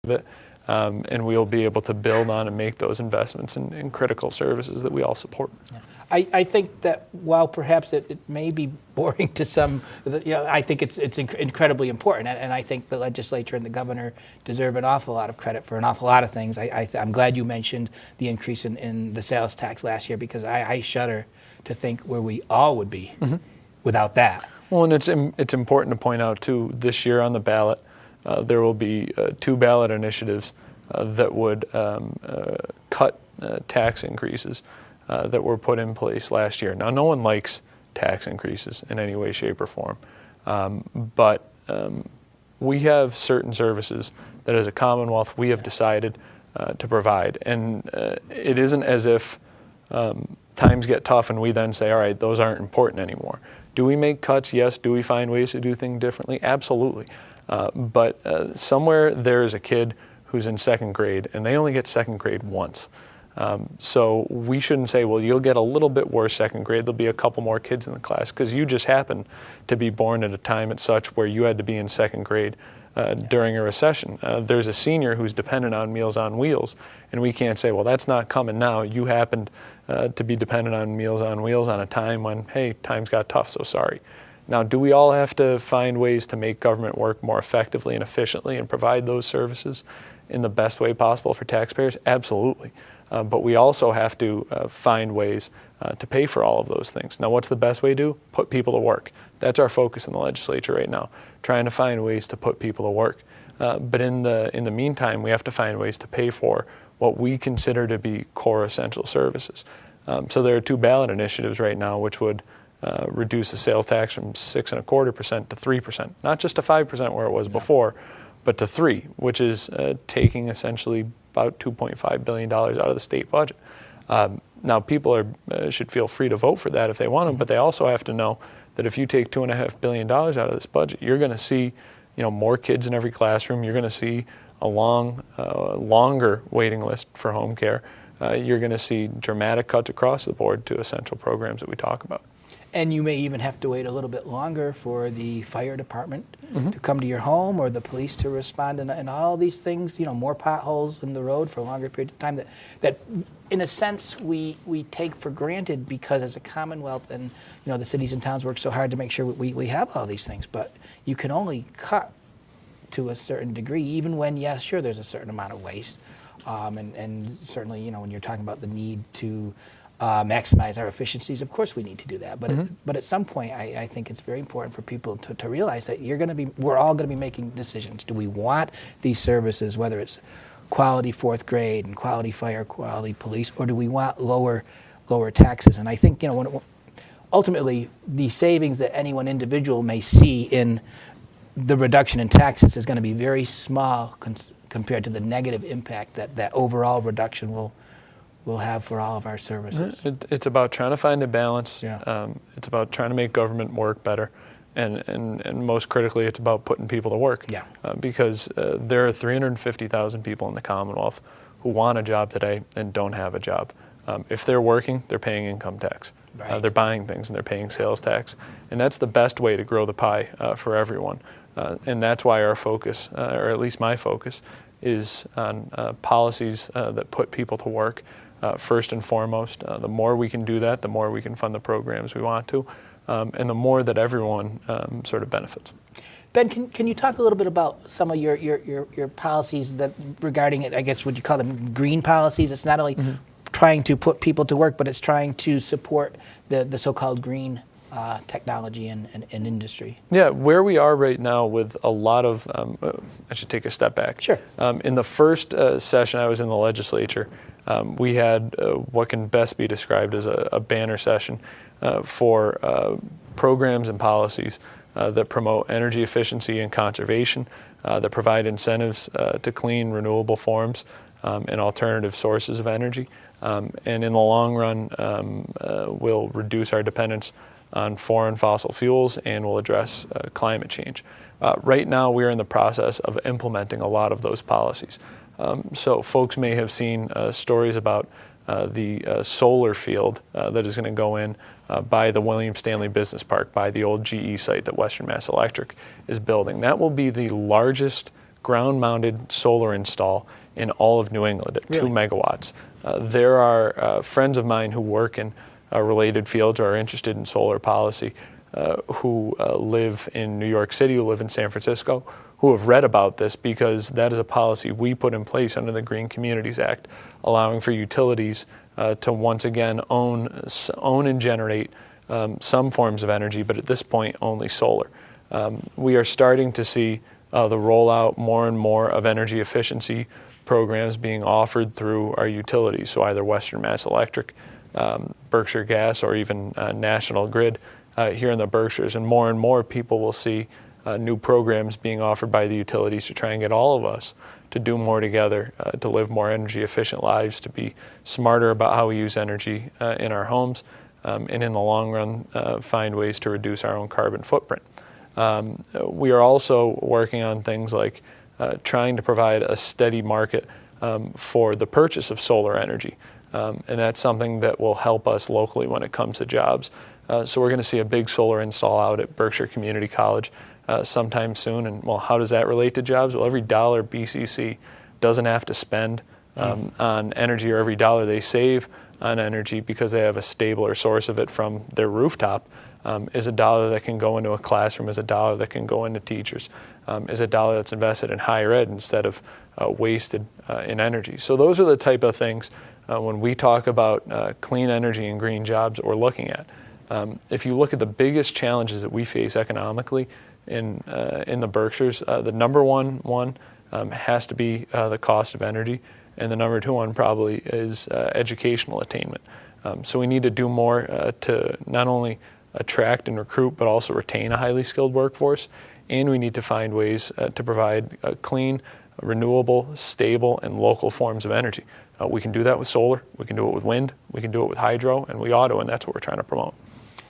of it, and we'll be able to build on and make those investments in critical services that we all support. Yeah. I think that while perhaps it may be boring to some, I think it's incredibly important, and I think the legislature and the governor deserve an awful lot of credit for an awful lot of things. I'm glad you mentioned the increase in the sales tax last year, because I shudder to think where we all would be without that. Well, and it's important to point out too, this year on the ballot, there will be 2 ballot initiatives that would cut tax increases that were put in place last year. Now, no one likes tax increases in any way, shape, or form, but we have certain services that as a Commonwealth we have decided to provide, and it isn't as if times get tough and we then say, all right, those aren't important anymore. Do we make cuts? Yes. Do we find ways to do things differently? Absolutely. But somewhere there is a kid who's in 2nd grade and they only get 2nd grade once. So we shouldn't say, well, you'll get a little bit worse 2nd grade. There'll be a couple more kids in the class because you just happen to be born at a time at such where you had to be in 2nd grade during a recession. There's a senior who's dependent on Meals on Wheels, and we can't say, well, that's not coming now. You happened to be dependent on Meals on Wheels on a time when, hey, times got tough, so sorry. Now, do we all have to find ways to make government work more effectively and efficiently and provide those services in the best way possible for taxpayers? Absolutely. But we also have to find ways to pay for all of those things. Now, what's the best way to do? Put people to work. That's our focus in the legislature right now, trying to find ways to put people to work. But in the meantime, we have to find ways to pay for what we consider to be core essential services. So there are 2 ballot initiatives right now which would reduce the sales tax from 6.25% to 3%, not just to 5% where it was before, but to 3%, which is taking essentially about $2.5 billion out of the state budget. Now, people should feel free to vote for that if they want to, but they also have to know that if you take $2.5 billion out of this budget, you're going to see, more kids in every classroom. You're going to see a longer waiting list for home care. You're going to see dramatic cuts across the board to essential programs that we talk about. And you may even have to wait a little bit longer for the fire department to come to your home, or the police to respond, and all these things, more potholes in the road for longer periods of time that in a sense we take for granted, because as a Commonwealth and the cities and towns work so hard to make sure we have all these things, but you can only cut to a certain degree, even when, yes, sure, there's a certain amount of waste, and certainly, when you're talking about the need to maximize our efficiencies, of course we need to do that. But at some point, I think it's very important for people to realize that we're all going to be making decisions. Do we want these services, whether it's quality 4th grade and quality fire, quality police, or do we want lower taxes? And I think ultimately the savings that any one individual may see in the reduction in taxes is going to be very small compared to the negative impact that overall reduction will have for all of our services. It's about trying to find a balance. Yeah. It's about trying to make government work better. And most critically, it's about putting people to work. Yeah. Because there are 350,000 people in the Commonwealth who want a job today and don't have a job. If they're working, they're paying income tax. Right. They're buying things and they're paying sales tax. And that's the best way to grow the pie for everyone. And that's why our focus, or at least my focus, is on policies that put people to work first and foremost. The more we can do that, the more we can fund the programs we want to, and the more that everyone sort of benefits. Ben, can you talk a little bit about some of your policies that regarding it? I guess would you call them green policies? It's not only trying to put people to work, but it's trying to support the so-called green technology and industry. Yeah, where we are right now with a lot of, I should take a step back. Sure. In the first session I was in the legislature, we had what can best be described as a banner session for programs and policies that promote energy efficiency and conservation, that provide incentives to clean, renewable forms and alternative sources of energy, and in the long run will reduce our dependence on foreign fossil fuels and will address climate change. Right now, we are in the process of implementing a lot of those policies. So folks may have seen stories about the solar field that is going to go in by the William Stanley Business Park, by the old GE site that Western Mass Electric is building. That will be the largest ground-mounted solar install in all of New England at 2 Really? megawatts. There are friends of mine who work in related fields or are interested in solar policy who live in New York City, who live in San Francisco, who have read about this because that is a policy we put in place under the Green Communities Act, allowing for utilities to once again own and generate some forms of energy, but at this point only solar. We are starting to see the rollout more and more of energy efficiency programs being offered through our utilities, so either Western Mass Electric, Berkshire Gas, or even National Grid here in the Berkshires. And more people will see new programs being offered by the utilities to try and get all of us to do more together, to live more energy efficient lives, to be smarter about how we use energy in our homes, and in the long run find ways to reduce our own carbon footprint. We are also working on things like trying to provide a steady market for the purchase of solar energy. And that's something that will help us locally when it comes to jobs. So we're going to see a big solar install out at Berkshire Community College sometime soon. And well, how does that relate to jobs? Well, every dollar BCC doesn't have to spend on energy, or every dollar they save on energy because they have a stabler source of it from their rooftop, is a dollar that can go into a classroom, is a dollar that can go into teachers, is a dollar that's invested in higher ed instead of wasted in energy. So those are the type of things when we talk about clean energy and green jobs that we're looking at. If you look at the biggest challenges that we face economically in the Berkshires, the number one has to be the cost of energy, and the number two one probably is educational attainment. So we need to do more to not only attract and recruit, but also retain a highly skilled workforce, and we need to find ways to provide clean, renewable, stable, and local forms of energy. We can do that with solar, we can do it with wind, we can do it with hydro, and we ought to, and that's what we're trying to promote.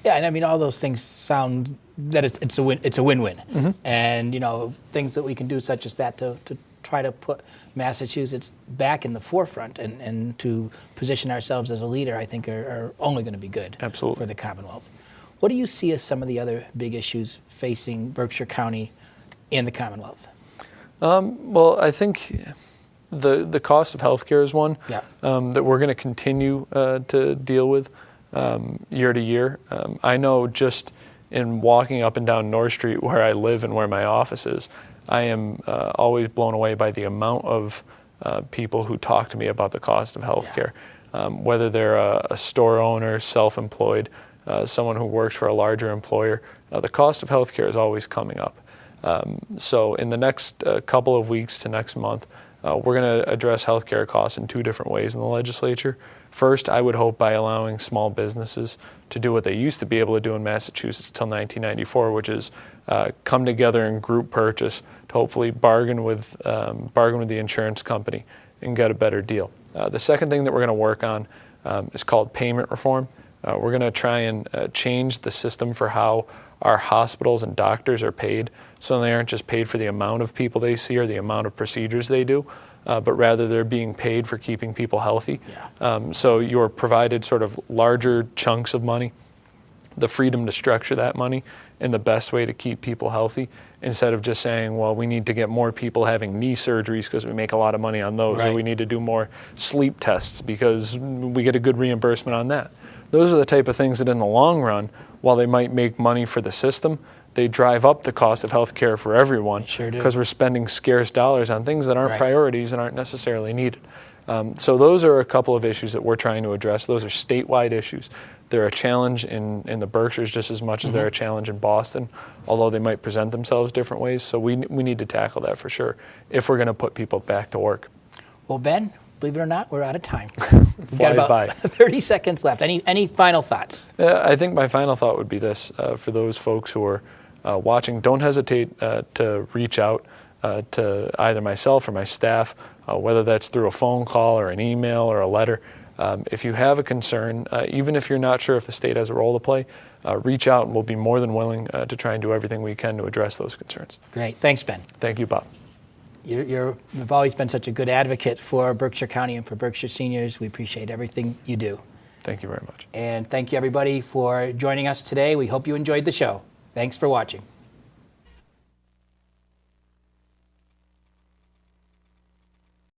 Yeah, and I mean, all those things sound that it's a win-win. Mm-hmm. And, you know, things that we can do such as that to try to put Massachusetts back in the forefront and to position ourselves as a leader, I think are only going to be good. Absolutely. For the Commonwealth. What do you see as some of the other big issues facing Berkshire County and the Commonwealth? Well, I think the cost of healthcare is one that we're going to continue to deal with year to year. I know just in walking up and down North Street where I live and where my office is, I am always blown away by the amount of people who talk to me about the cost of healthcare, whether they're a store owner, self-employed, someone who works for a larger employer. The cost of healthcare is always coming up. So in the next couple of weeks to next month, we're going to address healthcare costs in two different ways in the legislature. First, I would hope by allowing small businesses to do what they used to be able to do in Massachusetts until 1994, which is come together in group purchase to hopefully bargain with the insurance company and get a better deal. The second thing that we're going to work on is called payment reform. We're going to try and change the system for how our hospitals and doctors are paid, so they aren't just paid for the amount of people they see or the amount of procedures they do, but rather they're being paid for keeping people healthy. So you're provided sort of larger chunks of money, the freedom to structure that money in the best way to keep people healthy, instead of just saying, well, we need to get more people having knee surgeries because we make a lot of money on those, or we need to do more sleep tests because we get a good reimbursement on that. Those are the type of things that in the long run, while they might make money for the system, they drive up the cost of health care for everyone, because we're spending scarce dollars on things that aren't priorities and aren't necessarily needed. So those are a couple of issues that we're trying to address. Those are statewide issues. They're a challenge in the Berkshires just as much as they're a challenge in Boston, although they might present themselves different ways. So we need to tackle that for sure if we're going to put people back to work. Well, Ben, believe it or not, we're out of time. We've got about by. 30 seconds left. Any final thoughts? I think my final thought would be this. For those folks who are watching, don't hesitate to reach out to either myself or my staff, whether that's through a phone call or an email or a letter. If you have a concern, even if you're not sure if the state has a role to play, reach out and we'll be more than willing to try and do everything we can to address those concerns. Great. Thanks, Ben. Thank you, Bob. You've always been such a good advocate for Berkshire County and for Berkshire seniors. We appreciate everything you do. Thank you very much. And thank you, everybody, for joining us today. We hope you enjoyed the show. Thanks for watching.